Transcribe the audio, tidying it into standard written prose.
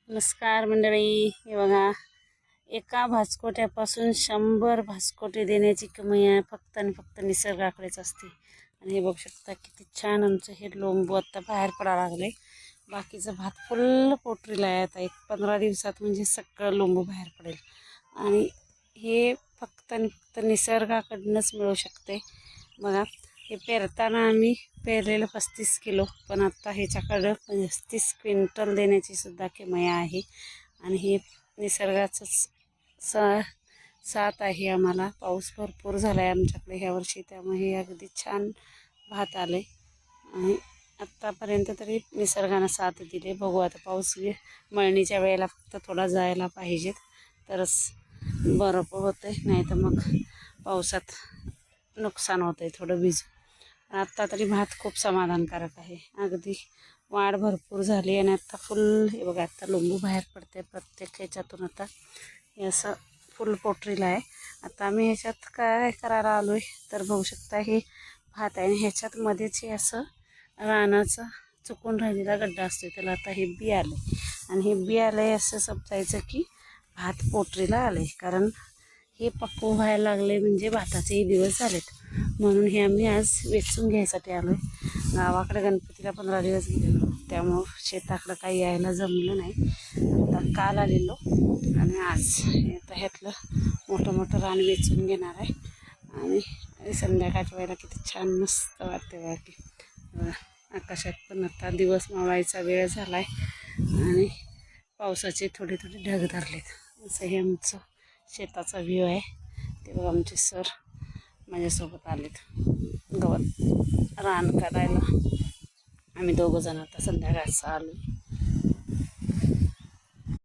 नमस्कार मंडळी, हे बघा एका भास्कोट्यापासून 100 भास्कोटे देण्याची कमाई आहे फक्त आणि फक्त निसर्गाकडेच असते. आणि हे बघू शकता किती छान आमचं हे लोंबू आता बाहेर पडायला लागले. बाकीचं भात फुल पोटरीला आहे. आता एक 15 दिवसात म्हणजे सगळं लोंबू बाहेर पडेल. आणि हे फक्त आणि फक्त निसर्गाकडूनच मिळू शकते. बघा हे पेरताना आम्ही पेरलेलं 35 किलो, पण आता ह्याच्याकडं 35 क्विंटल देण्याची सुद्धा किमया आहे. आणि हे निसर्गाचंच साथ आहे. आम्हाला पाऊस भरपूर झाला आहे आमच्याकडे ह्या वर्षी, त्यामुळे हे अगदी छान भात आले. आणि आत्तापर्यंत तरी निसर्गानं साथ दिली. बघू आता पाऊस मळणीच्या वेळेला फक्त थोडा जायला पाहिजेत तरच बरं होतं आहे, नाही तर मग पावसात नुकसान होतं आहे थोडं भिजून. आत्ता तरी भात खूप समाधानकारक आहे. अगदी वाढ भरपूर झाली आणि आता फुल हे बघा आता लोंबू बाहेर पडते प्रत्येक ह्याच्यातून. आता हे असं फुल पोटरीला आहे. आता आम्ही ह्याच्यात काय करायला आलो आहे तर बघू शकता हे भात आहे. ह्याच्यात मध्येच हे असं रानाचा चुकून राहिलेला गड्डा असतो, त्याला आता हे बी आलं आणि हे बी आलं आहे असं समजायचं की भात पोटरीला आले. कारण हे पक्व व्हायला लागले म्हणजे भाताचेही दिवस झालेत. म्हणून हे आम्ही आज वेचून घ्यायसाठी आलो आहे. गावाकडे गणपतीला 15 दिवस गेलेलो, त्यामुळं शेताकडं काही यायला जमलं नाही. आता काल आलेलो आणि आज आता ह्यातलं मोठं मोठं रान वेचून घेणार आहे. आणि संध्याकाळच्या वेळेला किती छान मस्त वाटते बाकी. आकाशात पण आता दिवस मावळायचा वेळ झाला आहे आणि पावसाचे थोडे थोडे ढग धरलेत. असं हे आमचं शेताचा व्ह्यू आहे. ते बघा आमचे सर माझ्यासोबत आलेत गवत रान काढायला. आम्ही दोघं जण आता संध्याकाळचं आलो.